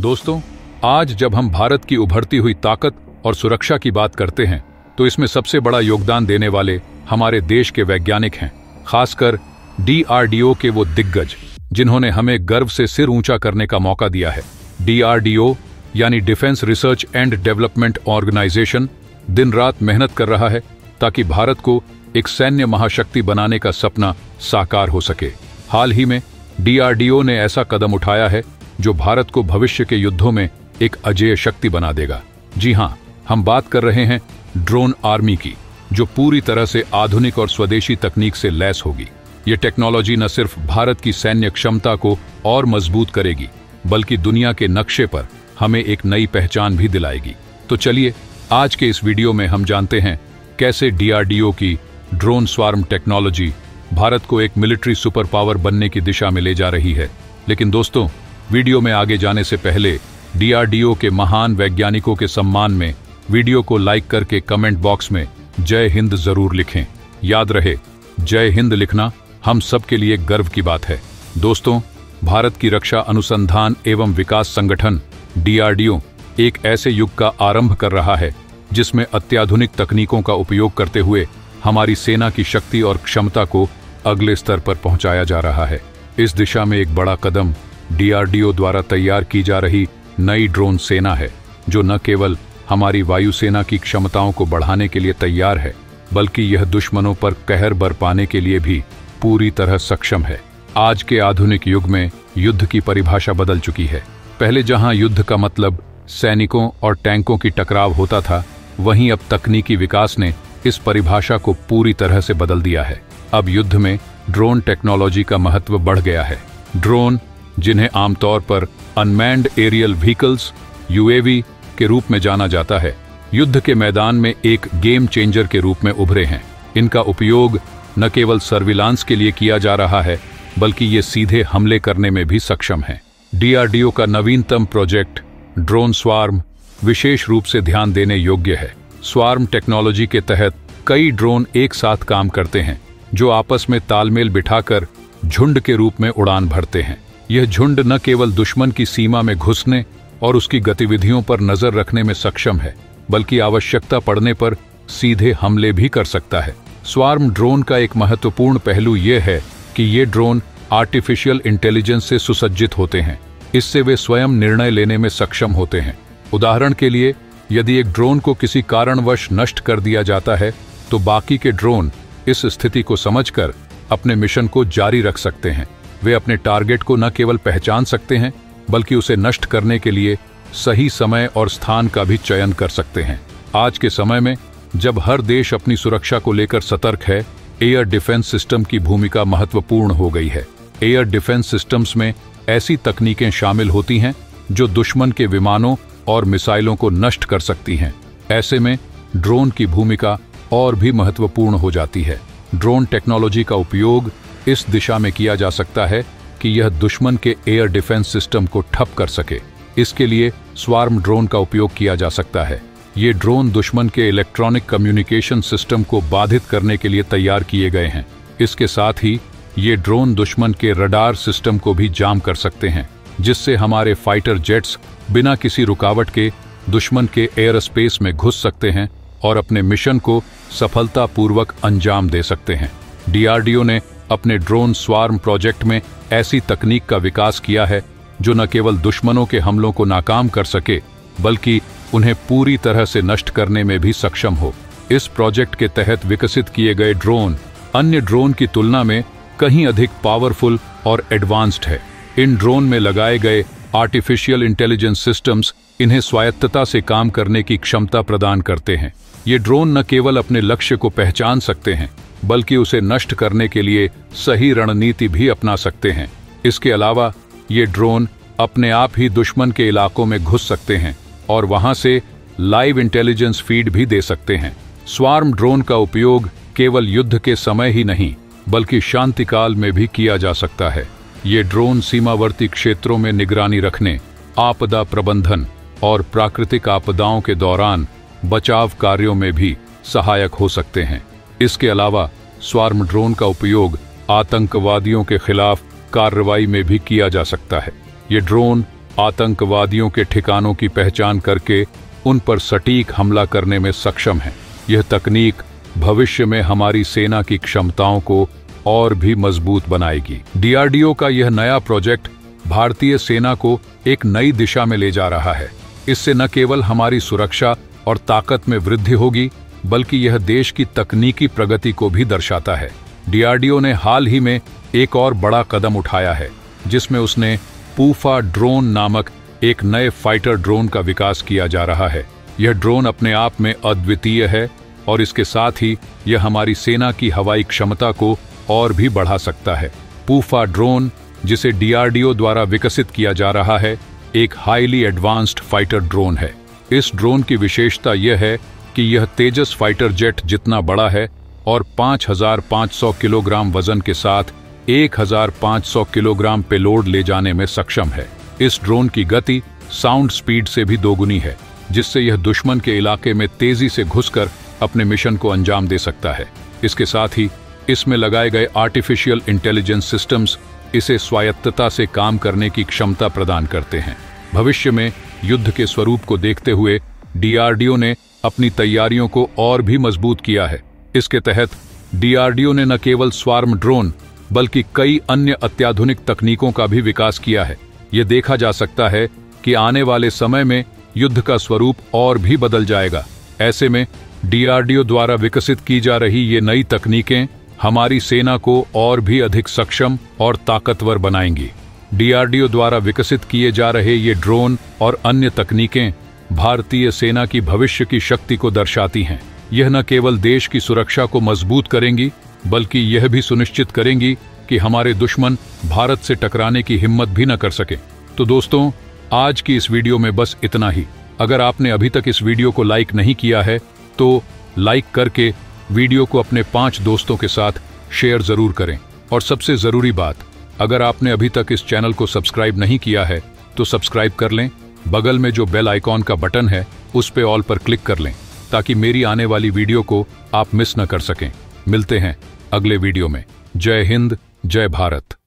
दोस्तों, आज जब हम भारत की उभरती हुई ताकत और सुरक्षा की बात करते हैं तो इसमें सबसे बड़ा योगदान देने वाले हमारे देश के वैज्ञानिक हैं, खासकर DRDO के वो दिग्गज जिन्होंने हमें गर्व से सिर ऊंचा करने का मौका दिया है। DRDO यानी defence research and development organisation दिन रात मेहनत कर रहा है ताकि भारत को एक सैन्य महाशक्ति बनाने का सपना साकार हो सके। हाल ही में DRDO ने ऐसा कदम उठाया है जो भारत को भविष्य के युद्धों में एक अजेय शक्ति बना देगा। जी हां, हम बात कर रहे हैं ड्रोन आर्मी की, जो पूरी तरह से आधुनिक और स्वदेशी तकनीक से लैस होगी। ये टेक्नोलॉजी न सिर्फ भारत की सैन्य क्षमता को और मजबूत करेगी, बल्कि दुनिया के नक्शे पर हमें एक नई पहचान भी दिलाएगी। तो चलिए, आज के इस वीडियो में हम जानते हैं कैसे DRDO की ड्रोन स्वार्म टेक्नोलॉजी भारत को एक मिलिट्री सुपर पावर बनने की दिशा में ले जा रही है। लेकिन दोस्तों, वीडियो में आगे जाने से पहले DRDO के महान वैज्ञानिकों के सम्मान में वीडियो को लाइक करके कमेंट बॉक्स में जय हिंद जरूर लिखें। याद रहे, जय हिंद लिखना हम सब के लिए गर्व की बात है। दोस्तों, भारत की रक्षा अनुसंधान एवं विकास संगठन DRDO एक ऐसे युग का आरंभ कर रहा है जिसमें अत्याधुनिक तकनीकों का उपयोग करते हुए हमारी सेना की शक्ति और क्षमता को अगले स्तर पर पहुंचाया जा रहा है। इस दिशा में एक बड़ा कदम DRDO द्वारा तैयार की जा रही नई ड्रोन सेना है, जो न केवल हमारी वायुसेना की क्षमताओं को बढ़ाने के लिए तैयार है, बल्कि यह दुश्मनों पर कहर बरपाने के लिए भी पूरी तरह सक्षम है। आज के आधुनिक युग में युद्ध की परिभाषा बदल चुकी है। पहले जहां युद्ध का मतलब सैनिकों और टैंकों की टकराव होता था, वहीं अब तकनीकी विकास ने इस परिभाषा को पूरी तरह से बदल दिया है। अब युद्ध में ड्रोन टेक्नोलॉजी का महत्व बढ़ गया है। ड्रोन, जिन्हें आमतौर पर अनमैन्ड एरियल व्हीकल्स UAV के रूप में जाना जाता है, युद्ध के मैदान में एक गेम चेंजर के रूप में उभरे हैं। इनका उपयोग न केवल सर्विलांस के लिए किया जा रहा है, बल्कि ये सीधे हमले करने में भी सक्षम हैं। DRDO का नवीनतम प्रोजेक्ट ड्रोन स्वार्म विशेष रूप से ध्यान देने योग्य है। स्वार्म टेक्नोलॉजी के तहत कई ड्रोन एक साथ काम करते हैं, जो आपस में तालमेल बिठाकर झुंड के रूप में उड़ान भरते हैं। यह झुंड न केवल दुश्मन की सीमा में घुसने और उसकी गतिविधियों पर नजर रखने में सक्षम है, बल्कि आवश्यकता पड़ने पर सीधे हमले भी कर सकता है। स्वार्म ड्रोन का एक महत्वपूर्ण पहलू यह है कि ये ड्रोन आर्टिफिशियल इंटेलिजेंस से सुसज्जित होते हैं। इससे वे स्वयं निर्णय लेने में सक्षम होते हैं। उदाहरण के लिए, यदि एक ड्रोन को किसी कारणवश नष्ट कर दिया जाता है, तो बाकी के ड्रोन इस स्थिति को समझकर अपने मिशन को जारी रख सकते हैं। वे अपने टारगेट को न केवल पहचान सकते हैं, बल्कि उसे नष्ट करने के लिए सही समय और स्थान का भी चयन कर सकते हैं। आज के समय में जब हर देश अपनी सुरक्षा को लेकर सतर्क है, एयर डिफेंस सिस्टम की भूमिका महत्वपूर्ण हो गई है। एयर डिफेंस सिस्टम्स में ऐसी तकनीकें शामिल होती हैं जो दुश्मन के विमानों और मिसाइलों को नष्ट कर सकती हैं। ऐसे में ड्रोन की भूमिका और भी महत्वपूर्ण हो जाती है। ड्रोन टेक्नोलॉजी का उपयोग इस दिशा में किया जा सकता है कि यह दुश्मन के एयर डिफेंस सिस्टम को ठप कर सके। इसके लिए स्वार्म ड्रोन का उपयोग किया जा सकता है। ये ड्रोन दुश्मन के इलेक्ट्रॉनिक कम्युनिकेशन सिस्टम को बाधित करने के लिए तैयार किए गए हैं। इसके साथ ही ये ड्रोन दुश्मन के रडार सिस्टम को भी जाम कर सकते हैं, जिससे हमारे फाइटर जेट्स बिना किसी रुकावट के दुश्मन के एयर स्पेस में घुस सकते हैं और अपने मिशन को सफलतापूर्वक अंजाम दे सकते हैं। DRDO ने अपने ड्रोन स्वार्म प्रोजेक्ट में ऐसी तकनीक का विकास किया है जो न केवल दुश्मनों के हमलों को नाकाम कर सके, बल्कि उन्हें पूरी तरह से नष्ट करने में भी सक्षम हो। इस प्रोजेक्ट के तहत विकसित किए गए ड्रोन अन्य ड्रोन की तुलना में कहीं अधिक पावरफुल और एडवांस्ड है। इन ड्रोन में लगाए गए आर्टिफिशियल इंटेलिजेंस सिस्टम्स इन्हें स्वायत्तता से काम करने की क्षमता प्रदान करते हैं। ये ड्रोन न केवल अपने लक्ष्य को पहचान सकते हैं, बल्कि उसे नष्ट करने के लिए सही रणनीति भी अपना सकते हैं। इसके अलावा ये ड्रोन अपने आप ही दुश्मन के इलाकों में घुस सकते हैं और वहां से लाइव इंटेलिजेंस फीड भी दे सकते हैं। स्वार्म ड्रोन का उपयोग केवल युद्ध के समय ही नहीं, बल्कि शांतिकाल में भी किया जा सकता है। ये ड्रोन सीमावर्ती क्षेत्रों में निगरानी रखने, आपदा प्रबंधन और प्राकृतिक आपदाओं के दौरान बचाव कार्यों में भी सहायक हो सकते हैं। इसके अलावा स्वार्म ड्रोन का उपयोग आतंकवादियों के खिलाफ कार्रवाई में भी किया जा सकता है। ये ड्रोन आतंकवादियों के ठिकानों की पहचान करके उन पर सटीक हमला करने में सक्षम हैं। यह तकनीक भविष्य में हमारी सेना की क्षमताओं को और भी मजबूत बनाएगी। डीआरडीओ का यह नया प्रोजेक्ट भारतीय सेना को एक नई दिशा में ले जा रहा है। इससे न केवल हमारी सुरक्षा और ताकत में वृद्धि होगी, बल्कि यह देश की तकनीकी प्रगति को भी दर्शाता है। डीआरडीओ ने हाल ही में एक और बड़ा कदम उठाया है, जिसमें उसने पूफा ड्रोन नामक एक नए फाइटर ड्रोन का विकास किया जा रहा है। यह ड्रोन अपने आप में अद्वितीय है और इसके साथ ही यह हमारी सेना की हवाई क्षमता को और भी बढ़ा सकता है। पूफा ड्रोन, जिसे डीआरडीओ द्वारा विकसित किया जा रहा है, एक हाईली एडवांस्ड फाइटर ड्रोन है। इस ड्रोन की विशेषता यह है कि यह तेजस फाइटर जेट जितना बड़ा है और 5,500 किलोग्राम वजन के साथ 1,500 किलोग्राम पेलोड ले जाने में सक्षम है। इस ड्रोन की गति साउंड स्पीड से भी दोगुनी है, जिससे यह दुश्मन के इलाके में तेजी से घुसकर अपने मिशन को अंजाम दे सकता है। इसके साथ ही इसमें लगाए गए आर्टिफिशियल इंटेलिजेंस सिस्टम्स इसे स्वायत्तता से काम करने की क्षमता प्रदान करते हैं। भविष्य में युद्ध के स्वरूप को देखते हुए डीआरडीओ ने अपनी तैयारियों को और भी मजबूत किया है। इसके तहत डीआरडीओ ने न केवल स्वार्म ड्रोन बल्कि कई अन्य अत्याधुनिक तकनीकों का भी विकास किया है। यह देखा जा सकता है कि आने वाले समय में युद्ध का स्वरूप और भी बदल जाएगा। ऐसे में डीआरडीओ द्वारा विकसित की जा रही ये नई तकनीकें हमारी सेना को और भी अधिक सक्षम और ताकतवर बनाएंगी। डीआरडीओ द्वारा विकसित किए जा रहे ये ड्रोन और अन्य तकनीकें भारतीय सेना की भविष्य की शक्ति को दर्शाती हैं। यह न केवल देश की सुरक्षा को मजबूत करेंगी, बल्कि यह भी सुनिश्चित करेंगी कि हमारे दुश्मन भारत से टकराने की हिम्मत भी न कर सके। तो दोस्तों, आज की इस वीडियो में बस इतना ही। अगर आपने अभी तक इस वीडियो को लाइक नहीं किया है तो लाइक करके वीडियो को अपने 5 दोस्तों के साथ शेयर जरूर करें। और सबसे जरूरी बात, अगर आपने अभी तक इस चैनल को सब्सक्राइब नहीं किया है तो सब्सक्राइब कर लें। बगल में जो बेल आइकॉन का बटन है उस पे ऑल पर क्लिक कर लें, ताकि मेरी आने वाली वीडियो को आप मिस न कर सकें। मिलते हैं अगले वीडियो में। जय हिंद, जय भारत।